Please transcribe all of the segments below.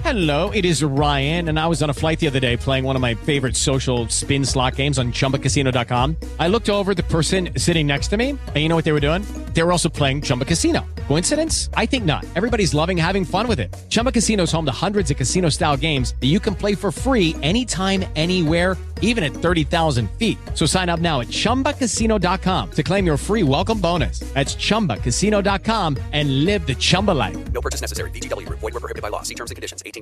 Hello, it is Ryan, and I was on a flight the other day playing one of my favorite social spin slot games on ChumbaCasino.com. I looked over at the person sitting next to me, and you know what they were doing? They were also playing Chumba Casino. Coincidence? I think not. Everybody's loving having fun with it. Chumba Casino is home to hundreds of casino-style games that you can play for free anytime, anywhere, even at 30,000 feet. So sign up now at ChumbaCasino.com to claim your free welcome bonus. That's ChumbaCasino.com and live the Chumba life. No purchase necessary. VGW. Void where prohibited by law. See terms and conditions. 18+.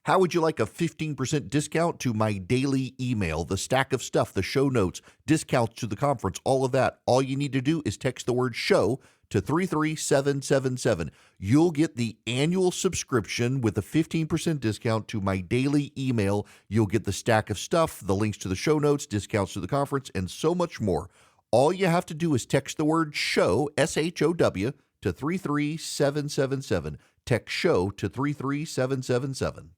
How would you like a 15% discount to my daily email, the stack of stuff, the show notes, discounts to the conference, all of that? All you need to do is text the word show to 33777. You'll get the annual subscription with a 15% discount to my daily email. You'll get the stack of stuff, the links to the show notes, discounts to the conference, and so much more. All you have to do is text the word show, SHOW, to 33777. Text show to 33777.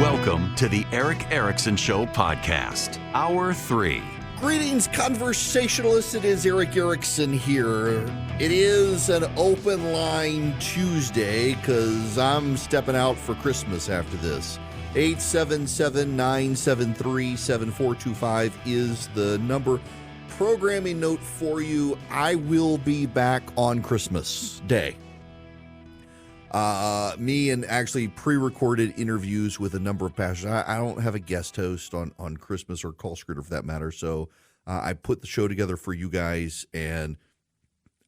Welcome to the Eric Erickson Show podcast, Hour 3. Greetings, conversationalists. It is Eric Erickson here. It is an open line Tuesday because I'm stepping out for Christmas after this. 877-973-7425 is the number. Programming note for you, I will be back on Christmas Day. Me and actually pre-recorded interviews with a number of pastors. I don't have a guest host on Christmas or Call Scooter for that matter, so I put the show together for you guys, and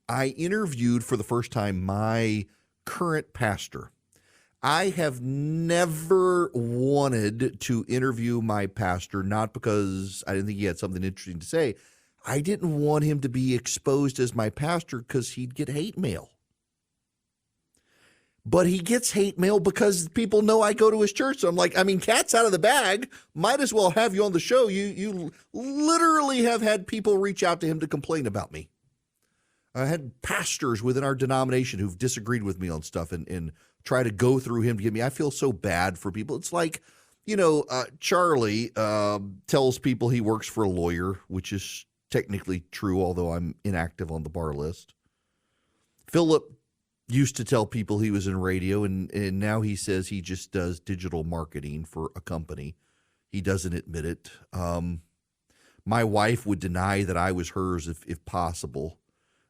I interviewed for the first time my current pastor. I have never wanted to interview my pastor, not because I didn't think he had something interesting to say. I didn't want him to be exposed as my pastor because he'd get hate mail. But he gets hate mail because people know I go to his church. So I'm like, cat's out of the bag. Might as well have you on the show. You literally have had people reach out to him to complain about me. I had pastors within our denomination who've disagreed with me on stuff and try to go through him to get me. I feel so bad for people. It's like, Charlie tells people he works for a lawyer, which is technically true, although I'm inactive on the bar list. Philip used to tell people he was in radio, and now he says he just does digital marketing for a company. He doesn't admit it. My wife would deny that I was hers if possible.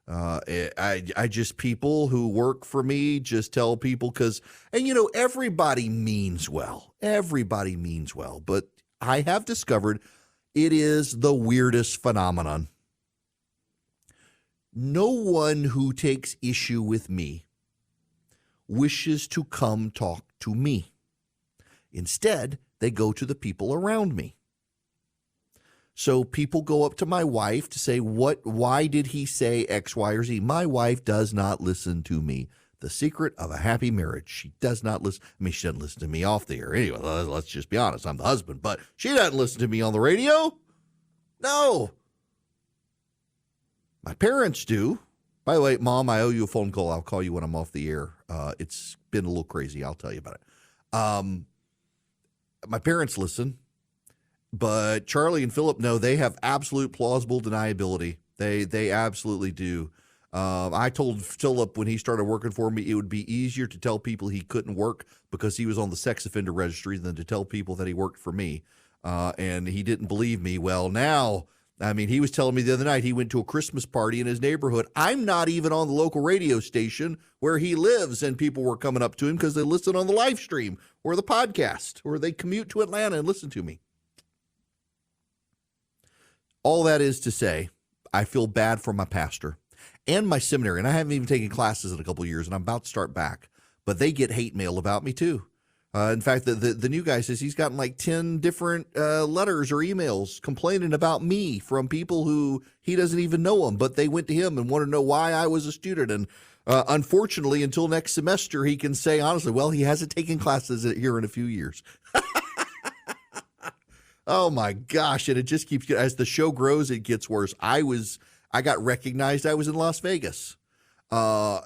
I just, people who work for me just tell people everybody means well. Everybody means well. But I have discovered it is the weirdest phenomenon. No one who takes issue with me wishes to come talk to me. Instead, they go to the people around me. So people go up to my wife to say, why did he say X, Y, or Z? My wife does not listen to me. The secret of a happy marriage. She does not listen. She doesn't listen to me off the air. Anyway, let's just be honest. I'm the husband, but she doesn't listen to me on the radio. No. My parents do. By the way, Mom, I owe you a phone call. I'll call you when I'm off the air. It's been a little crazy. I'll tell you about it. My parents listen. But Charlie and Philip, no, they have absolute plausible deniability. They absolutely do. I told Philip when he started working for me, it would be easier to tell people he couldn't work because he was on the sex offender registry than to tell people that he worked for me. And he didn't believe me. Well, now, he was telling me the other night he went to a Christmas party in his neighborhood. I'm not even on the local radio station where he lives, and people were coming up to him because they listen on the live stream or the podcast, or they commute to Atlanta and listen to me. All that is to say, I feel bad for my pastor and my seminary, and I haven't even taken classes in a couple of years, and I'm about to start back. But they get hate mail about me too. In fact, the new guy says he's gotten like 10 different letters or emails complaining about me from people who he doesn't even know them, but they went to him and want to know why I was a student. And unfortunately, until next semester, he can say honestly, well, he hasn't taken classes here in a few years. Oh my gosh. And it just keeps, as the show grows, it gets worse. I got recognized. I was in Las Vegas. I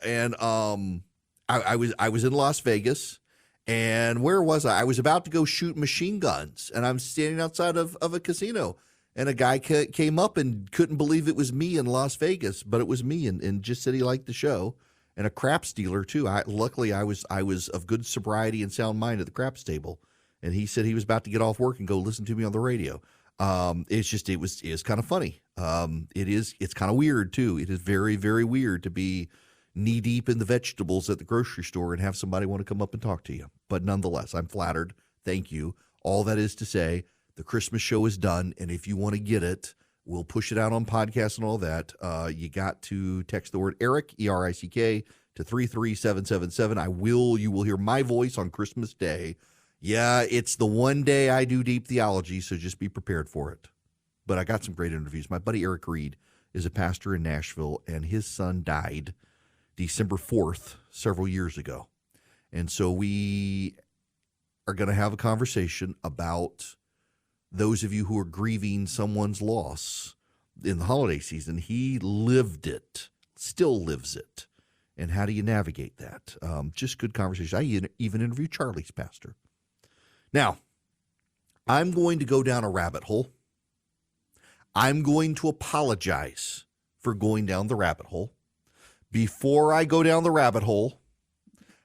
was in Las Vegas, and where was I? I was about to go shoot machine guns, and I'm standing outside of a casino, And a guy came up and couldn't believe it was me in Las Vegas, but it was me, and just said he liked the show. And a craps dealer too. Luckily I was of good sobriety and sound mind at the craps table, and he said he was about to get off work and go listen to me on the radio. It was kind of funny. It's kind of weird too. It is very, very weird to be knee deep in the vegetables at the grocery store and have somebody want to come up and talk to you. But nonetheless, I'm flattered. Thank you. All that is to say, the Christmas show is done, and if you want to get it, we'll push it out on podcasts and all that. You got to text the word Eric, E-R-I-C-K, to 33777. You will hear my voice on Christmas Day. Yeah, it's the one day I do deep theology, so just be prepared for it. But I got some great interviews. My buddy Eric Reed is a pastor in Nashville, and his son died December 4th several years ago. And so we are going to have a conversation about those of you who are grieving someone's loss in the holiday season. He lived it, still lives it. And how do you navigate that? Just good conversation. I even interviewed Charlie's pastor. Now, I'm going to go down a rabbit hole. I'm going to apologize for going down the rabbit hole. Before I go down the rabbit hole,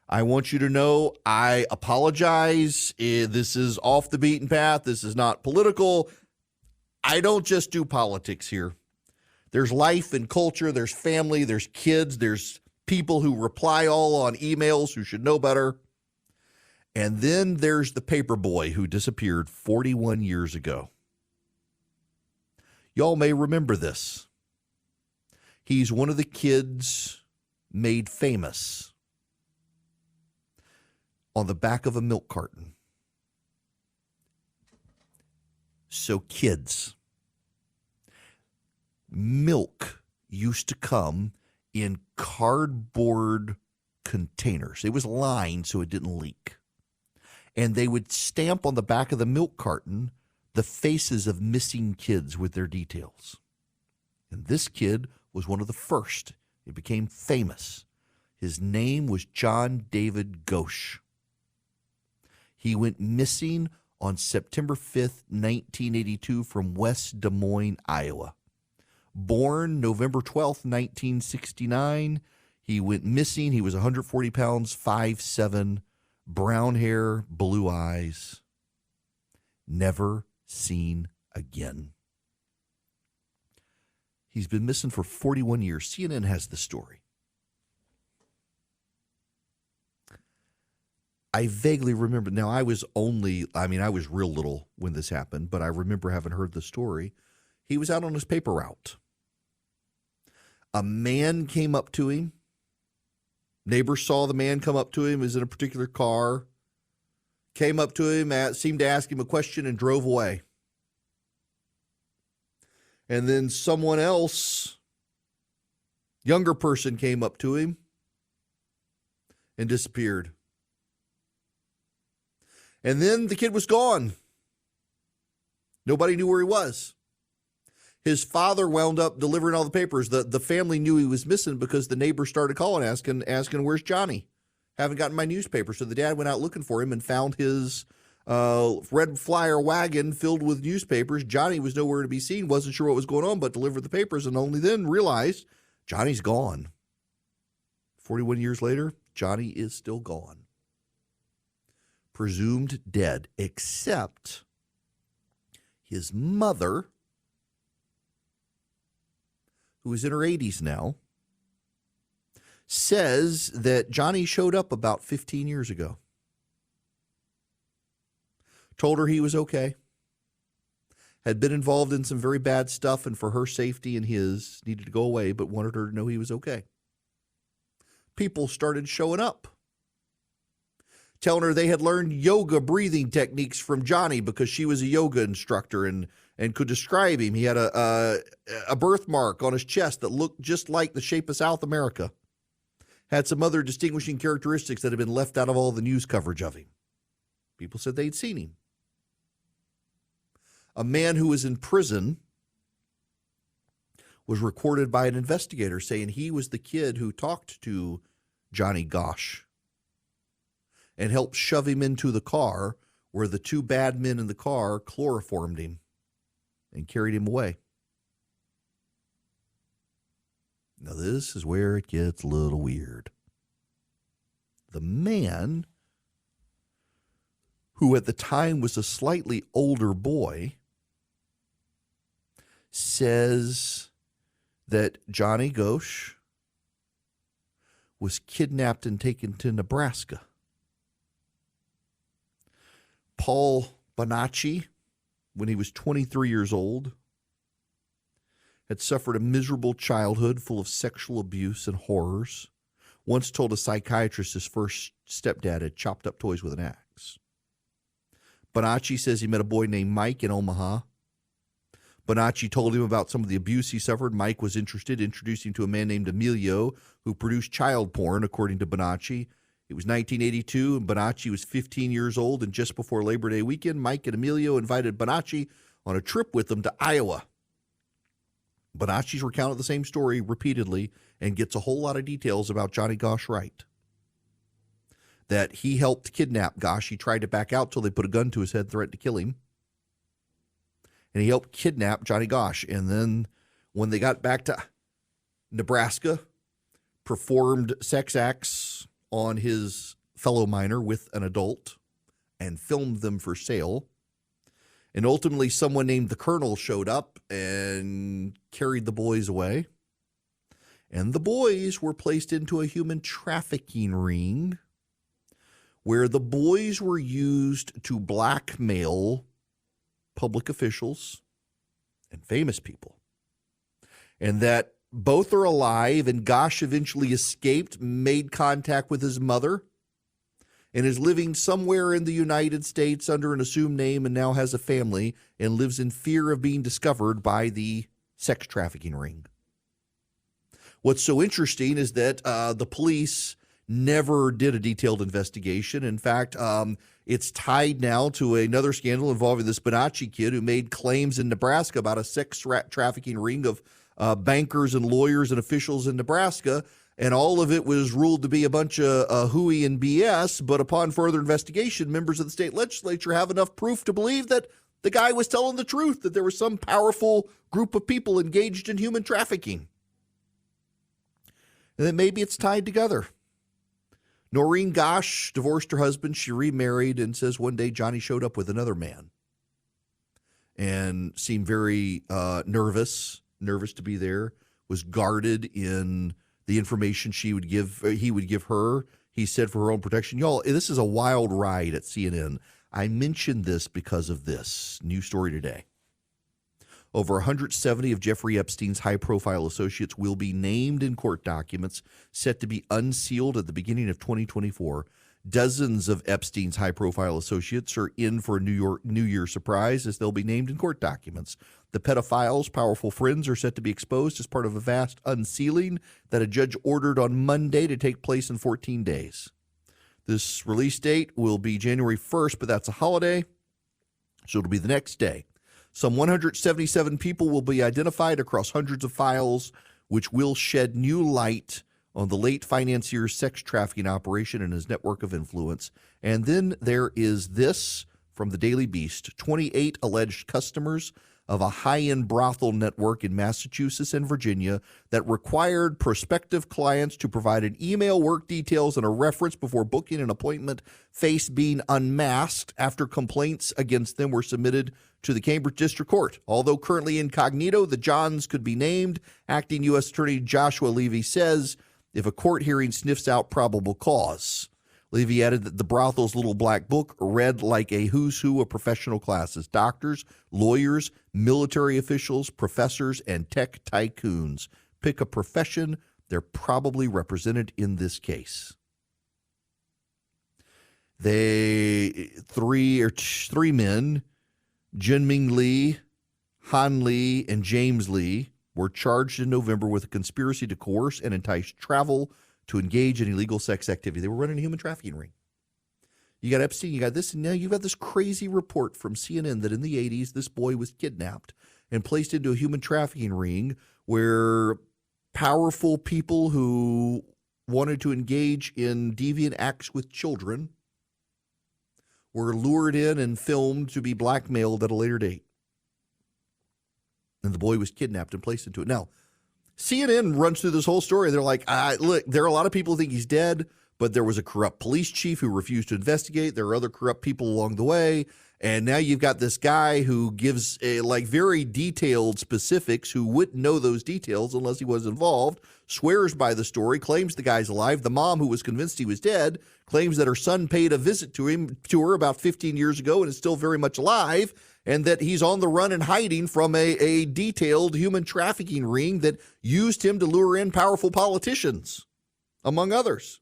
I want you to know I apologize. This is off the beaten path. This is not political. I don't just do politics here. There's life and culture. There's family. There's kids. There's people who reply all on emails who should know better. And then there's the paper boy who disappeared 41 years ago. Y'all may remember this. He's one of the kids made famous on the back of a milk carton. So kids, milk used to come in cardboard containers. It was lined so it didn't leak. And they would stamp on the back of the milk carton the faces of missing kids with their details. And this kid was one of the first. It became famous. His name was John David Ghosh. He went missing on September 5th, 1982 from West Des Moines, Iowa. Born November 12th, 1969, he went missing. He was 140 pounds, 5'7", brown hair, blue eyes. Never seen again. He's been missing for 41 years. CNN has the story. I vaguely remember. Now, I was real little when this happened, but I remember having heard the story. He was out on his paper route. A man came up to him. Neighbors saw the man come up to him. He was in a particular car. Came up to him, seemed to ask him a question, and drove away. And then someone else, younger person, came up to him and disappeared. And then the kid was gone. Nobody knew where he was. His father wound up delivering all the papers. The family knew he was missing because the neighbors started calling, asking, where's Johnny? Haven't gotten my newspaper. So the dad went out looking for him and found his red flyer wagon filled with newspapers. Johnny was nowhere to be seen, wasn't sure what was going on, but delivered the papers, and only then realized Johnny's gone. 41 years later, Johnny is still gone. Presumed dead, except his mother, who is in her 80s now, says that Johnny showed up about 15 years ago. Told her he was okay. Had been involved in some very bad stuff, and for her safety and his, needed to go away, but wanted her to know he was okay. People started showing up, telling her they had learned yoga breathing techniques from Johnny because she was a yoga instructor and could describe him. He had a birthmark on his chest that looked just like the shape of South America. Had some other distinguishing characteristics that had been left out of all the news coverage of him. People said they'd seen him. A man who was in prison was recorded by an investigator saying he was the kid who talked to Johnny Ghosh and helped shove him into the car where the two bad men in the car chloroformed him. and carried him away. Now, this is where it gets a little weird. The man, who at the time was a slightly older boy, says that Johnny Ghosh was kidnapped and taken to Nebraska. Paul Bonacci, when he was 23 years old, had suffered a miserable childhood full of sexual abuse and horrors. Once told a psychiatrist his first stepdad had chopped up toys with an axe. Bonacci says he met a boy named Mike in Omaha. Bonacci told him about some of the abuse he suffered. Mike was interested, introduced him to a man named Emilio, who produced child porn, according to Bonacci. It was 1982, and Bonacci was 15 years old, and just before Labor Day weekend, Mike and Emilio invited Bonacci on a trip with them to Iowa. Bonacci's recounted the same story repeatedly and gets a whole lot of details about Johnny Gosh Wright. That he helped kidnap Gosh. He tried to back out till they put a gun to his head, threatened to kill him. And he helped kidnap Johnny Gosh. And then when they got back to Nebraska, performed sex acts on his fellow minor with an adult and filmed them for sale. And ultimately, someone named the Colonel showed up and carried the boys away. And the boys were placed into a human trafficking ring where the boys were used to blackmail public officials and famous people. And that both are alive, and Gosh eventually escaped, made contact with his mother, and is living somewhere in the United States under an assumed name and now has a family and lives in fear of being discovered by the sex trafficking ring. What's so interesting is that the police never did a detailed investigation. In fact, it's tied now to another scandal involving this Bonacci kid who made claims in Nebraska about a sex trafficking ring of bankers and lawyers and officials in Nebraska. And all of it was ruled to be a bunch of hooey and BS. But upon further investigation, members of the state legislature have enough proof to believe that the guy was telling the truth, that there was some powerful group of people engaged in human trafficking. And that maybe it's tied together. Noreen Gosh divorced her husband. She remarried and says one day Johnny showed up with another man and seemed very nervous to be there, was guarded in the information he would give her. He said for her own protection. Y'all, this is a wild ride at CNN. I mentioned this because of this new story today. Over 170 of Jeffrey Epstein's high-profile associates will be named in court documents set to be unsealed at the beginning of 2024. Dozens of Epstein's high-profile associates are in for a New Year surprise as they'll be named in court documents. The pedophiles' powerful friends are set to be exposed as part of a vast unsealing that a judge ordered on Monday to take place in 14 days. This release date will be January 1st, but that's a holiday, so it'll be the next day. Some 177 people will be identified across hundreds of files, which will shed new light on the late financier's sex trafficking operation and his network of influence. And then there is this from the Daily Beast. 28 alleged customers of a high-end brothel network in Massachusetts and Virginia that required prospective clients to provide an email, work details, and a reference before booking an appointment, face being unmasked after complaints against them were submitted to the Cambridge District Court. Although currently incognito, the Johns could be named. Acting U.S. Attorney Joshua Levy says if a court hearing sniffs out probable cause. Levy added that the brothel's little black book read like a who's who of professional classes: doctors, lawyers, military officials, professors, and tech tycoons. Pick a profession, they're probably represented in this case. Three men, Jinming Lee, Han Lee, and James Lee, were charged in November with a conspiracy to coerce and entice travel to engage in illegal sex activity. They were running a human trafficking ring. You got Epstein, you got this, and now you've got this crazy report from CNN that in the 80s, this boy was kidnapped and placed into a human trafficking ring where powerful people who wanted to engage in deviant acts with children were lured in and filmed to be blackmailed at a later date. and the boy was kidnapped and placed into it. Now, CNN runs through this whole story. They're like, look, there are a lot of people who think he's dead, but there was a corrupt police chief who refused to investigate. There are other corrupt people along the way. And now you've got this guy who gives very detailed specifics, who wouldn't know those details unless he was involved, swears by the story, claims the guy's alive. The mom, who was convinced he was dead, claims that her son paid a visit to her about 15 years ago and is still very much alive, and that he's on the run and hiding from a detailed human trafficking ring that used him to lure in powerful politicians, among others.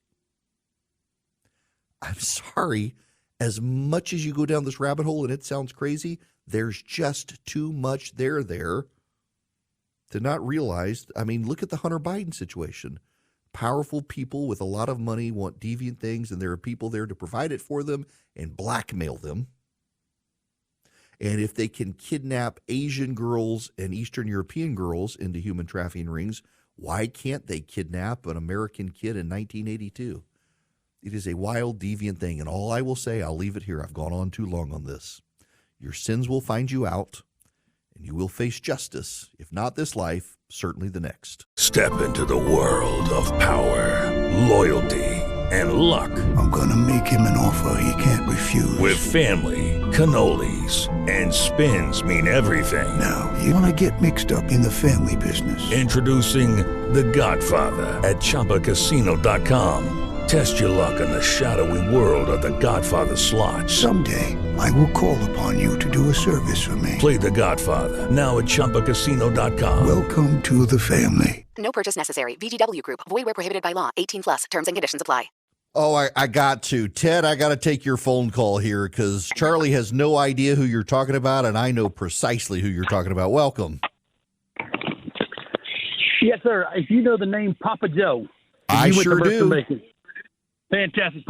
I'm sorry. As much as you go down this rabbit hole and it sounds crazy, there's just too much there to not realize. I mean, look at the Hunter Biden situation. Powerful people with a lot of money want deviant things, and there are people there to provide it for them and blackmail them. And if they can kidnap Asian girls and Eastern European girls into human trafficking rings, why can't they kidnap an American kid in 1982? It is a wild, deviant thing, and all I will say, I'll leave it here. I've gone on too long on this. Your sins will find you out, and you will face justice. If not this life, certainly the next. Step into the world of power, loyalty, and luck. I'm going to make him an offer he can't refuse. With family, cannolis, and spins mean everything. Now, you want to get mixed up in the family business. Introducing The Godfather at ChumbaCasino.com. Test your luck in the shadowy world of The Godfather slot. Someday, I will call upon you to do a service for me. Play The Godfather, now at ChumbaCasino.com. Welcome to the family. No purchase necessary. VGW Group. Void where prohibited by law. 18+. Terms and conditions apply. Oh, I got to. Ted, I got to take your phone call here because Charlie has no idea who you're talking about, and I know precisely who you're talking about. Welcome. Yes, sir. If you know the name Papa Joe. I sure do. Fantastic.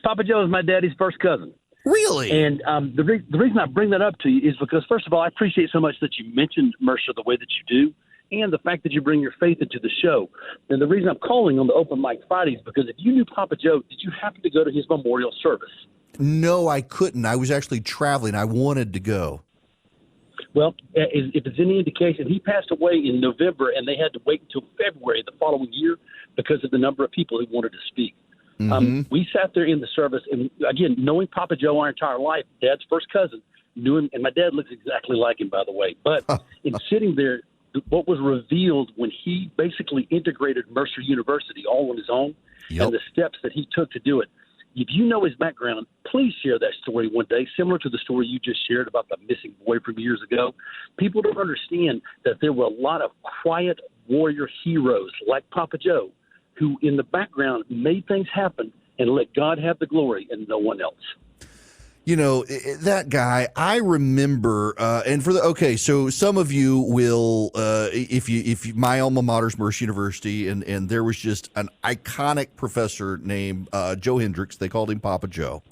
Papa Joe is my daddy's first cousin. Really? And the reason I bring that up to you is because, first of all, I appreciate so much that you mentioned Mercer the way that you do, and the fact that you bring your faith into the show. And the reason I'm calling on the Open Mic Fridays, because if you knew Papa Joe, did you happen to go to his memorial service? No, I couldn't. I was actually traveling. I wanted to go. Well, if it's any indication, he passed away in November, and they had to wait until February the following year because of the number of people who wanted to speak. Mm-hmm. We sat there in the service, and again, knowing Papa Joe our entire life, Dad's first cousin, knew him, and my dad looks exactly like him, by the way. But in sitting there, what was revealed when he basically integrated Mercer University all on his own, and the steps that he took to do it. If you know his background, please share that story one day, similar to the story you just shared about the missing boy from years ago. People don't understand that there were a lot of quiet warrior heroes like Papa Joe who in the background made things happen and let God have the glory and no one else. You know, that guy, I remember, so some of you will, if my alma mater is Mercer University, and there was just an iconic professor named Joe Hendricks. They called him Papa Joe.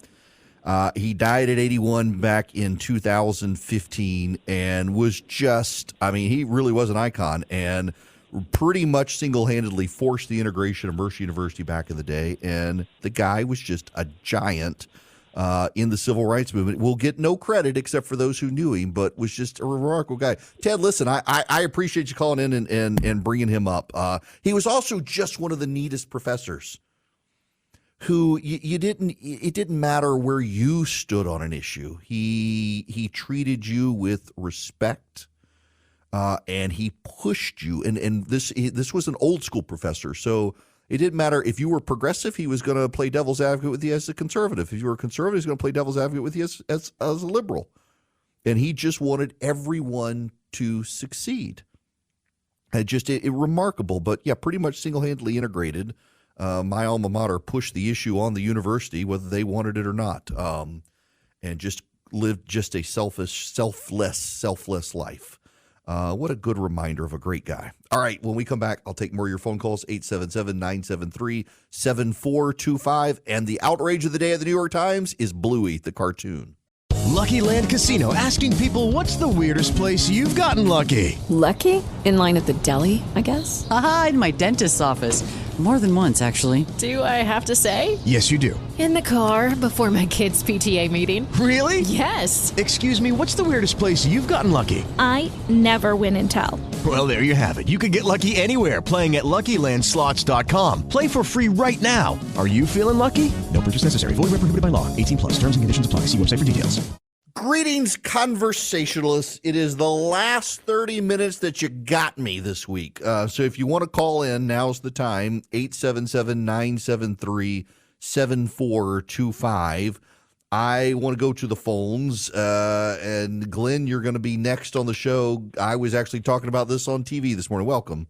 He died at 81 back in 2015 and was just, he really was an icon and pretty much single-handedly forced the integration of Mercer University back in the day. And the guy was just a giant in the civil rights movement. Will get no credit except for those who knew him, but was just a remarkable guy. Ted, listen, I appreciate you calling in and bringing him up. He was also just one of the neatest professors who it didn't matter where you stood on an issue. He treated you with respect. And he pushed you, and this was an old school professor, so it didn't matter if you were progressive, he was going to play devil's advocate with you as a conservative. If you were a conservative, he's going to play devil's advocate with you as a liberal. And he just wanted everyone to succeed. It remarkable, but yeah, pretty much single-handedly integrated. My alma mater pushed the issue on the university, whether they wanted it or not, and just lived just a selfless life. What a good reminder of a great guy. All right, when we come back, I'll take more of your phone calls, 877-973-7425. And the outrage of the day at the New York Times is Bluey, the cartoon. Lucky Land Casino, asking people, what's the weirdest place you've gotten lucky? Lucky? In line at the deli, I guess? Aha, in my dentist's office. More than once, actually. Do I have to say? Yes, you do. In the car before my kids' PTA meeting. Really? Yes. Excuse me, what's the weirdest place you've gotten lucky? I never win and tell. Well, there you have it. You can get lucky anywhere, playing at LuckyLandSlots.com. Play for free right now. Are you feeling lucky? No purchase necessary. Void where prohibited by law. 18 plus. Terms and conditions apply. See website for details. Greetings, conversationalists. It is the last 30 minutes that you got me this week. So if you want to call in, now's the time. 877-973-7425. I want to go to the phones. And Glenn, you're going to be next on the show. I was actually talking about this on TV this morning. Welcome.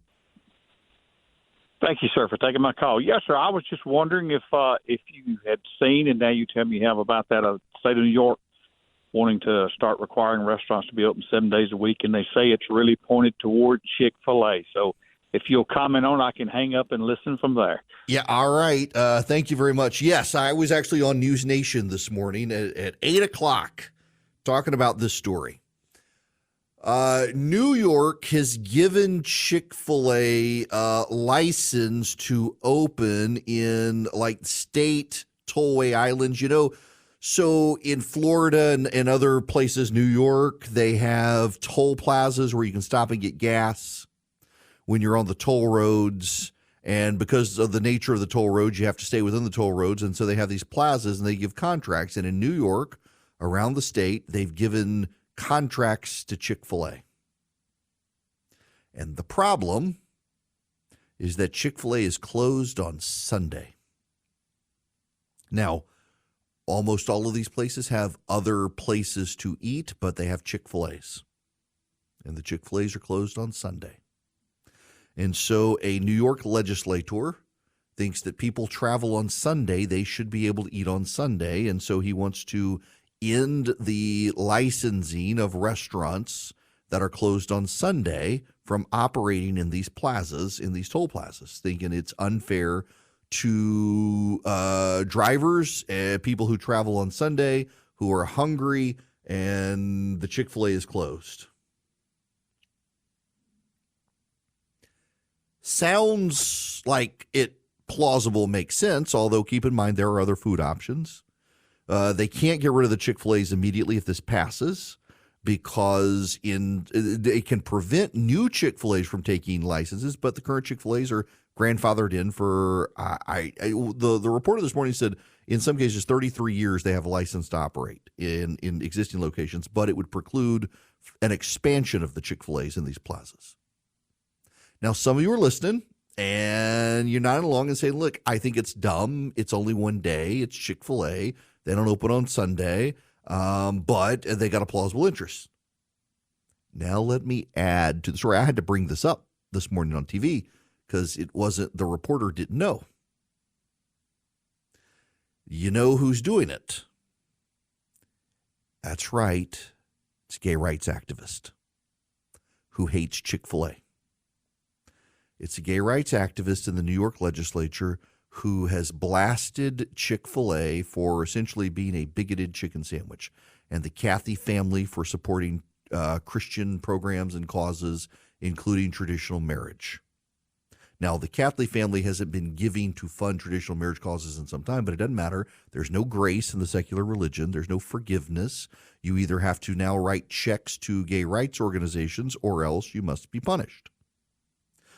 Thank you, sir, for taking my call. Yes, sir. I was just wondering if you had seen, and now you tell me you have, about that state of New York wanting to start requiring restaurants to be open 7 days a week, and they say it's really pointed toward Chick-fil-A. So if you'll comment on it, I can hang up and listen from there. Yeah, all right. Thank you very much. Yes, I was actually on News Nation this morning at 8 o'clock talking about this story. New York has given Chick-fil-A license to open in like state tollway islands, So in Florida and other places, New York, they have toll plazas where you can stop and get gas when you're on the toll roads. And because of the nature of the toll roads, you have to stay within the toll roads. And so they have these plazas and they give contracts. And in New York, around the state, they've given contracts to Chick-fil-A. And the problem is that Chick-fil-A is closed on Sunday. Now, almost all of these places have other places to eat, but they have Chick-fil-A's. And the Chick-fil-A's are closed on Sunday. And so a New York legislator thinks that people travel on Sunday, they should be able to eat on Sunday. And so he wants to end the licensing of restaurants that are closed on Sunday from operating in these plazas, in these toll plazas, thinking it's unfair to drivers, people who travel on Sunday, who are hungry, and the Chick-fil-A is closed. Sounds like it plausible, makes sense, although keep in mind there are other food options. They can't get rid of the Chick-fil-A's immediately if this passes, because it can prevent new Chick-fil-A's from taking licenses, but the current Chick-fil-A's are grandfathered in for, the reporter this morning said in some cases 33 years they have a license to operate in existing locations, but it would preclude an expansion of the Chick-fil-A's in these plazas. Now, some of you are listening and you're nodding along and saying, look, I think it's dumb. It's only one day. It's Chick-fil-A. They don't open on Sunday, but they got a plausible interest. Now, let me add to the story. I had to bring this up this morning on TV because it wasn't, the reporter didn't know. You know who's doing it? That's right. It's a gay rights activist who hates Chick-fil-A. It's a gay rights activist in the New York legislature who has blasted Chick-fil-A for essentially being a bigoted chicken sandwich, and the Cathy family for supporting Christian programs and causes, including traditional marriage. Now, the Cathy family hasn't been giving to fund traditional marriage causes in some time, but it doesn't matter. There's no grace in the secular religion. There's no forgiveness. You either have to now write checks to gay rights organizations or else you must be punished.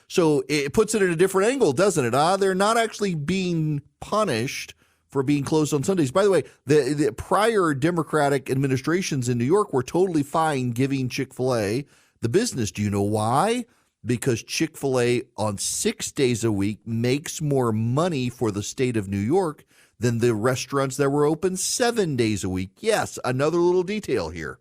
So it puts it at a different angle, doesn't it? They're not actually being punished for being closed on Sundays. By the way, the prior Democratic administrations in New York were totally fine giving Chick-fil-A the business. Do you know why? Because Chick-fil-A on 6 days a week makes more money for the state of New York than the restaurants that were open 7 days a week. Yes, another little detail here.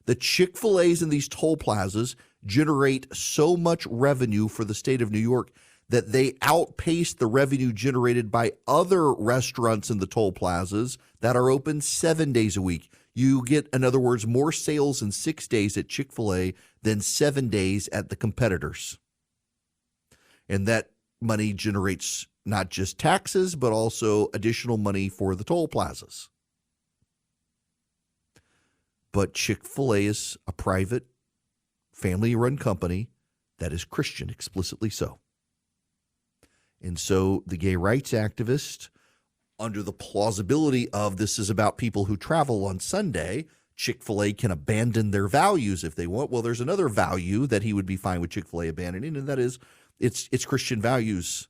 The Chick-fil-A's in these toll plazas generate so much revenue for the state of New York that they outpace the revenue generated by other restaurants in the toll plazas that are open 7 days a week. You get, in other words, more sales in 6 days at Chick-fil-A than 7 days at the competitors. And that money generates not just taxes, but also additional money for the toll plazas. But Chick-fil-A is a private, family-run company that is Christian, explicitly so. And so the gay rights activist, under the plausibility of this is about people who travel on Sunday, Chick-fil-A can abandon their values if they want. Well, there's another value that he would be fine with Chick-fil-A abandoning, and that is it's Christian values.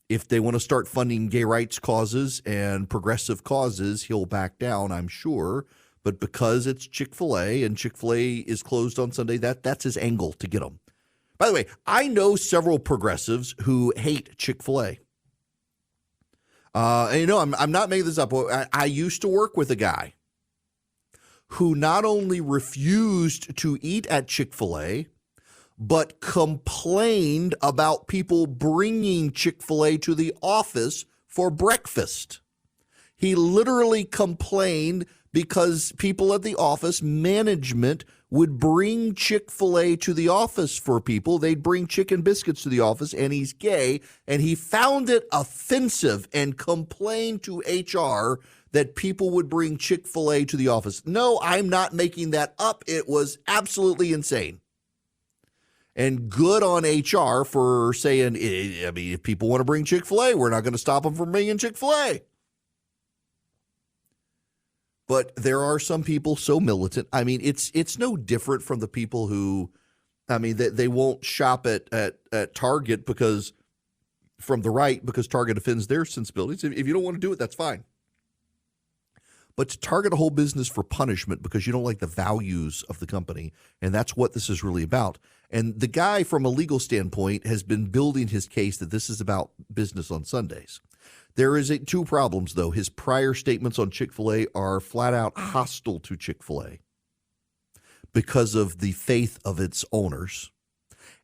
If they want to start funding gay rights causes and progressive causes, he'll back down, I'm sure. But because it's Chick-fil-A and Chick-fil-A is closed on Sunday, that's his angle to get them. By the way, I know several progressives who hate Chick-fil-A. And I'm not making this up. I used to work with a guy who not only refused to eat at Chick-fil-A, but complained about people bringing Chick-fil-A to the office for breakfast. He literally complained because people at the office, management, would bring Chick-fil-A to the office for people. They'd bring chicken biscuits to the office, and he's gay, and he found it offensive and complained to HR that people would bring Chick-fil-A to the office. No, I'm not making that up. It was absolutely insane. And good on HR for saying, I mean, if people want to bring Chick-fil-A, we're not going to stop them from bringing Chick-fil-A. But there are some people so militant. I mean, it's no different from the people who, I mean, they won't shop at Target because from the right because Target offends their sensibilities. If you don't want to do it, that's fine. But to target a whole business for punishment because you don't like the values of the company, and that's what this is really about. And the guy, from a legal standpoint, has been building his case that this is about business on Sundays. There is two problems, though. His prior statements on Chick-fil-A are flat out hostile to Chick-fil-A because of the faith of its owners.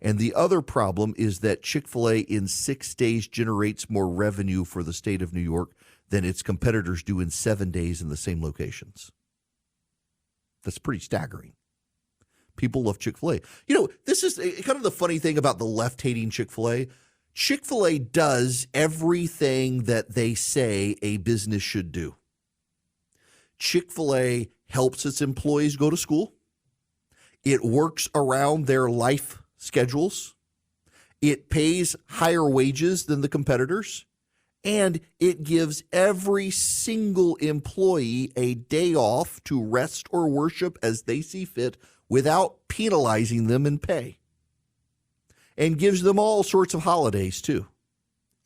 And the other problem is that Chick-fil-A in 6 days generates more revenue for the state of New York than its competitors do in 7 days in the same locations. That's pretty staggering. People love Chick-fil-A. You know, this is kind of the funny thing about the left hating Chick-fil-A. Chick-fil-A does everything that they say a business should do. Chick-fil-A helps its employees go to school. It works around their life schedules. It pays higher wages than the competitors. And it gives every single employee a day off to rest or worship as they see fit without penalizing them in pay. And gives them all sorts of holidays, too.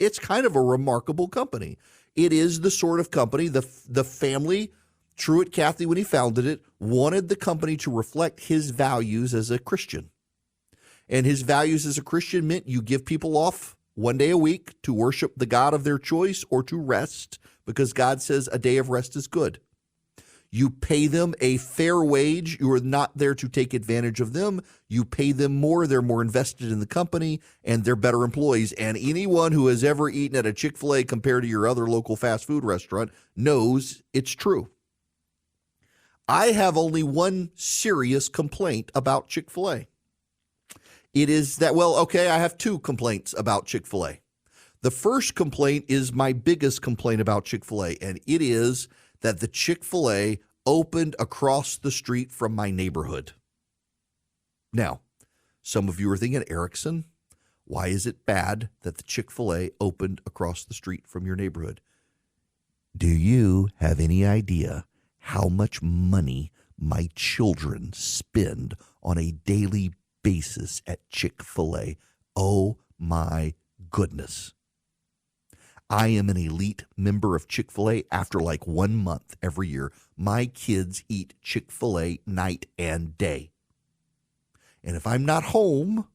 It's kind of a remarkable company. It is the sort of company, the family, Truett Cathy, when he founded it, wanted the company to reflect his values as a Christian. And his values as a Christian meant you give people off 1 day a week to worship the God of their choice or to rest, because God says a day of rest is good. You pay them a fair wage. You are not there to take advantage of them. You pay them more. They're more invested in the company, and they're better employees. And anyone who has ever eaten at a Chick-fil-A compared to your other local fast food restaurant knows it's true. I have only one serious complaint about Chick-fil-A. It is that, I have two complaints about Chick-fil-A. The first complaint is my biggest complaint about Chick-fil-A, and it is that the Chick-fil-A opened across the street from my neighborhood. Now, some of you are thinking, Erickson, why is it bad that the Chick-fil-A opened across the street from your neighborhood? Do you have any idea how much money my children spend on a daily basis at Chick-fil-A? Oh my goodness. I am an elite member of Chick-fil-A after like 1 month every year. My kids eat Chick-fil-A night and day. And if I'm not home,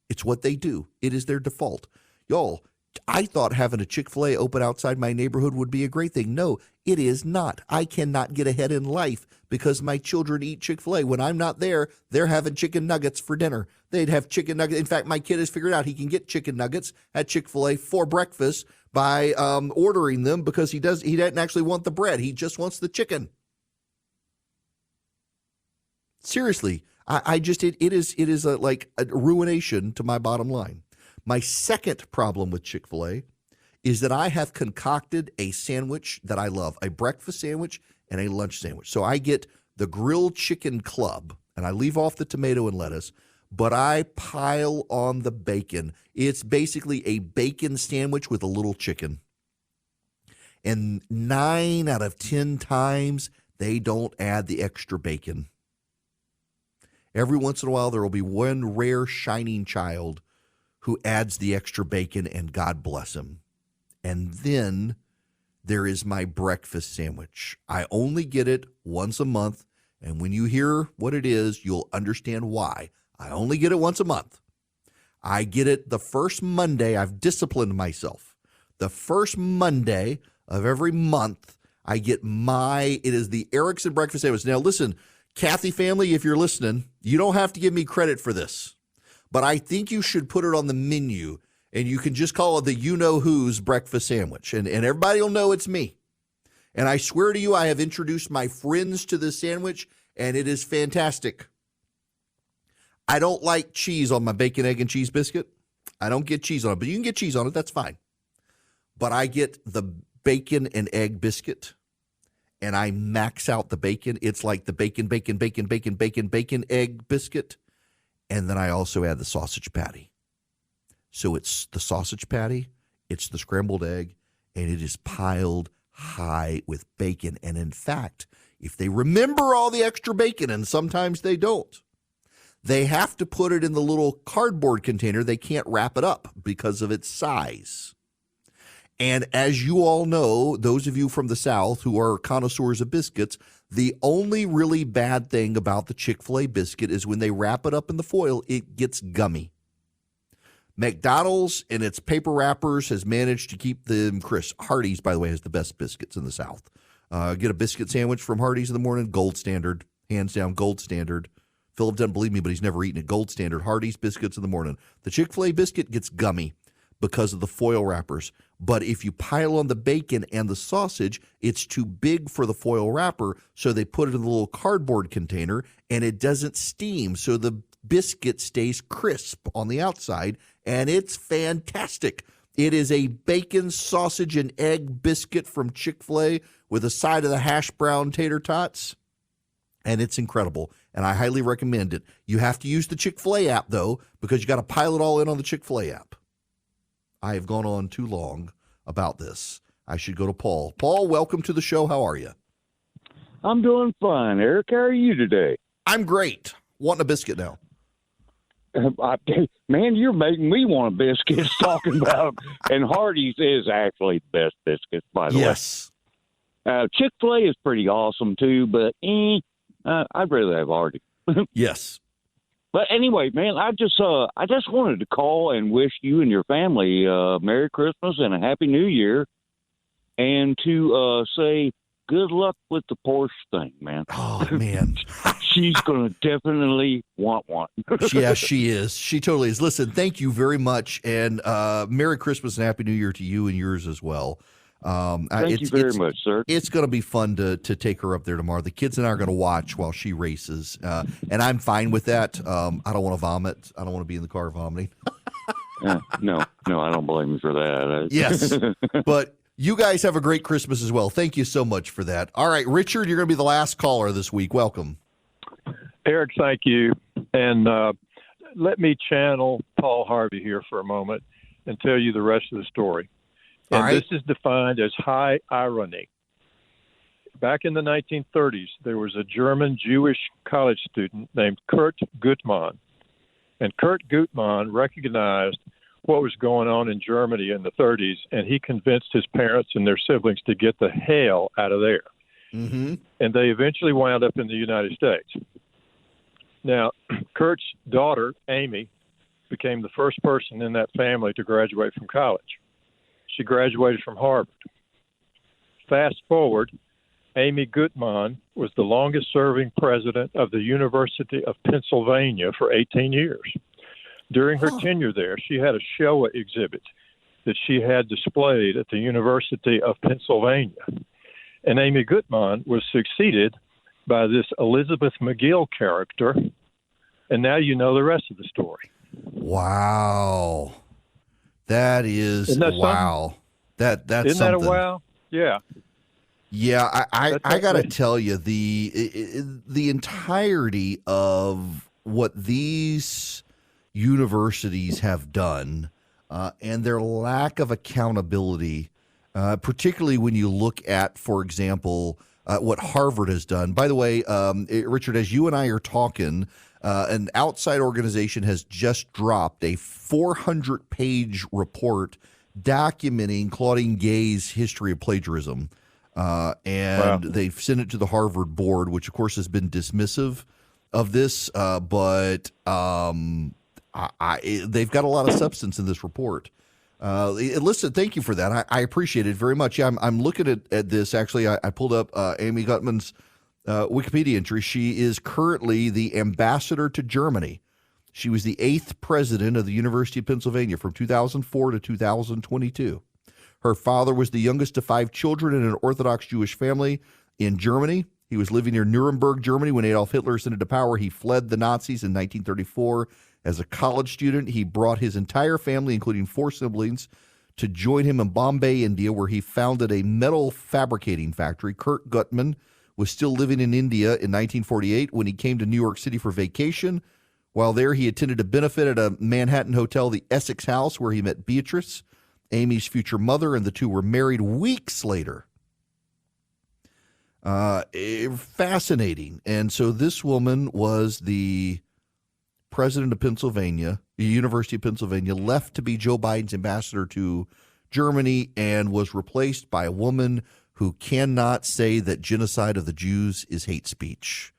it's what they do. It is their default. Y'all, I thought having a Chick-fil-A open outside my neighborhood would be a great thing. No, it is not. I cannot get ahead in life because my children eat Chick-fil-A. When I'm not there, they're having chicken nuggets for dinner. They'd have chicken nuggets. In fact, my kid has figured out he can get chicken nuggets at Chick-fil-A for breakfast by ordering them because he doesn't actually want the bread. He just wants the chicken. Seriously, it is like a ruination to my bottom line. My second problem with Chick-fil-A is that I have concocted a sandwich that I love, a breakfast sandwich and a lunch sandwich. So I get the grilled chicken club, and I leave off the tomato and lettuce, but I pile on the bacon. It's basically a bacon sandwich with a little chicken. And 9 out of 10 times, they don't add the extra bacon. Every once in a while, there will be one rare shining child who adds the extra bacon, and God bless him. And then there is my breakfast sandwich. I only get it once a month, and when you hear what it is, you'll understand why. I only get it once a month. I get it the first Monday. I've disciplined myself. The first Monday of every month, I get it is the Erickson breakfast sandwich. Now, listen, Kathy family, if you're listening, you don't have to give me credit for this, but I think you should put it on the menu, and you can just call it the you-know-who's breakfast sandwich, and everybody will know it's me. And I swear to you, I have introduced my friends to this sandwich, and it is fantastic. I don't like cheese on my bacon, egg, and cheese biscuit. I don't get cheese on it, but you can get cheese on it. That's fine. But I get the bacon and egg biscuit, and I max out the bacon. It's like the bacon, egg biscuit. And then I also add the sausage patty. So it's the sausage patty, it's the scrambled egg, and it is piled high with bacon. And in fact, if they remember all the extra bacon, and sometimes they don't, they have to put it in the little cardboard container. They can't wrap it up because of its size. And as you all know, those of you from the South who are connoisseurs of biscuits, the only really bad thing about the Chick-fil-A biscuit is when they wrap it up in the foil, it gets gummy. McDonald's and its paper wrappers has managed to keep them crisp. Hardee's, by the way, has the best biscuits in the South. Get a biscuit sandwich from Hardee's in the morning, gold standard, hands down, gold standard. Philip doesn't believe me, but he's never eaten it. Gold standard, Hardee's biscuits in the morning. The Chick-fil-A biscuit gets gummy because of the foil wrappers. But if you pile on the bacon and the sausage, it's too big for the foil wrapper, so they put it in the little cardboard container, and it doesn't steam, so the biscuit stays crisp on the outside, and it's fantastic. It is a bacon, sausage, and egg biscuit from Chick-fil-A with a side of the hash brown tater tots, and it's incredible, and I highly recommend it. You have to use the Chick-fil-A app, though, because you got to pile it all in on the Chick-fil-A app. I have gone on too long about this. I should go to Paul. Paul, welcome to the show. How are you? I'm doing fine, Eric. How are you today? I'm great. Wanting a biscuit now. Man, you're making me want a biscuit talking about, and Hardee's is actually the best biscuit, by the way. Yes. Chick-fil-A is pretty awesome, too, but I'd rather have Hardee's. Yes. But anyway, man, I just wanted to call and wish you and your family Merry Christmas and a Happy New Year, and to say good luck with the Porsche thing, man. Oh, man. She's going to definitely want one. Yeah, she is. She totally is. Listen, thank you very much, and Merry Christmas and Happy New Year to you and yours as well. Thank you very much, sir. It's going to be fun to take her up there tomorrow. The kids and I are going to watch while she races, and I'm fine with that. I don't want to vomit. I don't want to be in the car vomiting. No, I don't blame you for that. Yes, but you guys have a great Christmas as well. Thank you so much for that. All right, Richard, you're going to be the last caller this week. Welcome. Eric, thank you. And let me channel Paul Harvey here for a moment and tell you the rest of the story. And right. This is defined as high irony. Back in the 1930s, there was a German Jewish college student named Kurt Gutmann. And Kurt Gutmann recognized what was going on in Germany in the 30s, and he convinced his parents and their siblings to get the hell out of there. Mm-hmm. And they eventually wound up in the United States. Now, Kurt's daughter, Amy, became the first person in that family to graduate from college. She graduated from Harvard. Fast forward, Amy Gutmann was the longest-serving president of the University of Pennsylvania for 18 years. During her tenure there, she had a Shoah exhibit that she had displayed at the University of Pennsylvania. And Amy Gutmann was succeeded by this Elizabeth McGill character, and now you know the rest of the story. Wow. That is wow. That's Isn't something. that a wow? Yeah. Yeah, I got to tell you, the entirety of what these universities have done and their lack of accountability, particularly when you look at, for example, what Harvard has done. By the way, Richard, as you and I are talking, an outside organization has just dropped a 400-page report documenting Claudine Gay's history of plagiarism. And they've sent it to the Harvard board, which, of course, has been dismissive of this. But they've got a lot of substance in this report. Listen, thank you for that. I appreciate it very much. Yeah, I'm looking at this. Actually, I pulled up Amy Gutman's Wikipedia entry. She is currently the ambassador to Germany. She was the 8th president of the University of Pennsylvania from 2004 to 2022. Her father was the youngest of 5 children in an Orthodox Jewish family in Germany. He was living near Nuremberg, Germany, when Adolf Hitler ascended to power. He fled the Nazis in 1934. As a college student, he brought his entire family, including 4 siblings, to join him in Bombay, India, where he founded a metal fabricating factory. Kurt Gutman was still living in India in 1948 when he came to New York City for vacation. While there, he attended a benefit at a Manhattan hotel, the Essex House, where he met Beatrice, Amy's future mother, and the two were married weeks later. Fascinating. And so this woman was the president of Pennsylvania, the University of Pennsylvania, left to be Joe Biden's ambassador to Germany, and was replaced by a woman who cannot say that genocide of the Jews is hate speech.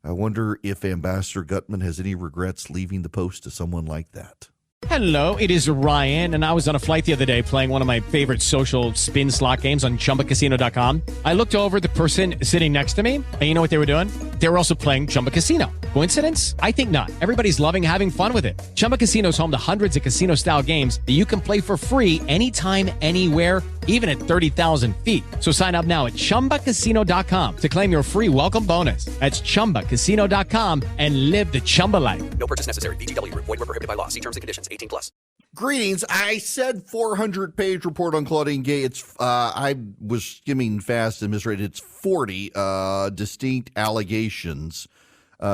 I wonder if Ambassador Gutman has any regrets leaving the post to someone like that. Hello, it is Ryan, and I was on a flight the other day playing one of my favorite social spin slot games on ChumbaCasino.com. I looked over at the person sitting next to me, and you know what they were doing? They were also playing Chumba Casino. Coincidence? I think not. Everybody's loving having fun with it. Chumba Casino is home to hundreds of casino-style games that you can play for free anytime, anywhere, even at 30,000 feet. So sign up now at ChumbaCasino.com to claim your free welcome bonus. That's ChumbaCasino.com and live the Chumba life. No purchase necessary. VGW. Void where prohibited by law. See terms and conditions. 18+. Greetings. I said 400-page report on Claudine Gay. It's I was skimming fast and misread. It's 40 distinct allegations.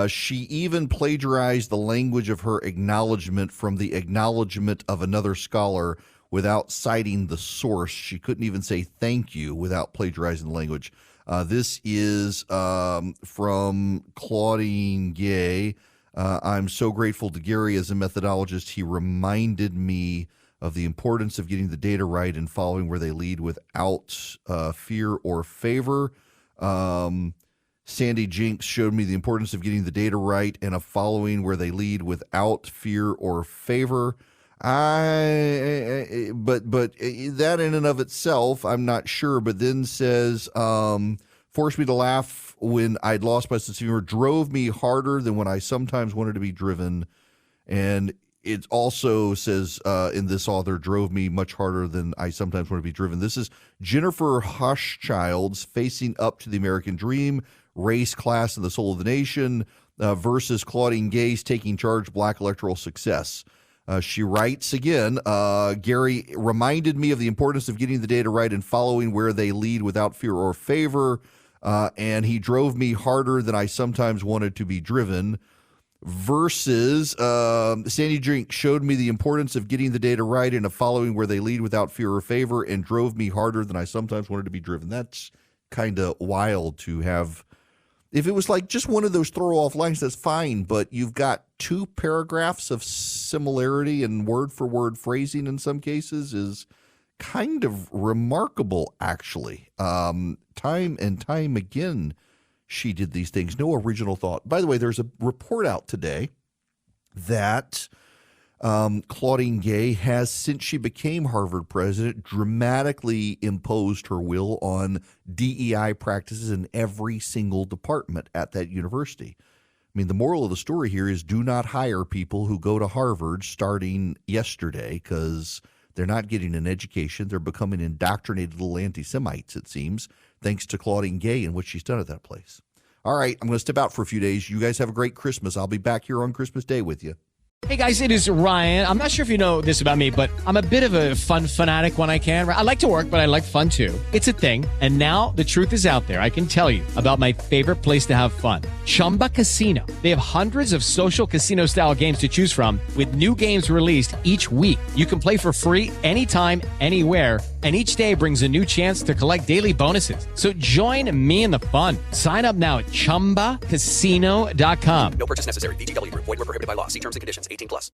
She even plagiarized the language of her acknowledgement from the acknowledgement of another scholar without citing the source. She couldn't even say thank you without plagiarizing the language. This is from Claudine Gay. I'm so grateful to Gary as a methodologist. He reminded me of the importance of getting the data right and following where they lead without fear or favor. Sandy Jinks showed me the importance of getting the data right and of following where they lead without fear or favor. But that in and of itself, I'm not sure. But then says, forced me to laugh when I'd lost my sense of humor, drove me harder than when I sometimes wanted to be driven. And it also says in this author, drove me much harder than I sometimes want to be driven. This is Jennifer Hushchild's Facing Up to the American Dream, Race, Class, and the Soul of the Nation versus Claudine Gay's Taking Charge, Black Electoral Success. She writes again, Gary reminded me of the importance of getting the data right and following where they lead without fear or favor. And he drove me harder than I sometimes wanted to be driven. Versus Sandy Drink showed me the importance of getting the data right and of following where they lead without fear or favor and drove me harder than I sometimes wanted to be driven. That's kind of wild to have. If it was like just one of those throw off lines, that's fine. But you've got 2 paragraphs of similarity and word for word phrasing in some cases is kind of remarkable, actually. Time and time again, she did these things. No original thought. By the way, there's a report out today that Claudine Gay has, since she became Harvard president, dramatically imposed her will on DEI practices in every single department at that university. I mean, the moral of the story here is do not hire people who go to Harvard starting yesterday because they're not getting an education. They're becoming indoctrinated little anti-Semites, it seems, thanks to Claudine Gay and what she's done at that place. All right, I'm going to step out for a few days. You guys have a great Christmas. I'll be back here on Christmas Day with you. Hey guys, it is Ryan. I'm not sure if you know this about me, but I'm a bit of a fun fanatic when I can. I like to work, but I like fun too. It's a thing. And now the truth is out there. I can tell you about my favorite place to have fun. Chumba Casino. They have hundreds of social casino style games to choose from with new games released each week. You can play for free anytime, anywhere. And each day brings a new chance to collect daily bonuses. So join me in the fun. Sign up now at ChumbaCasino.com. No purchase necessary. VGW Group. Void where prohibited by law. See terms and conditions. 18+.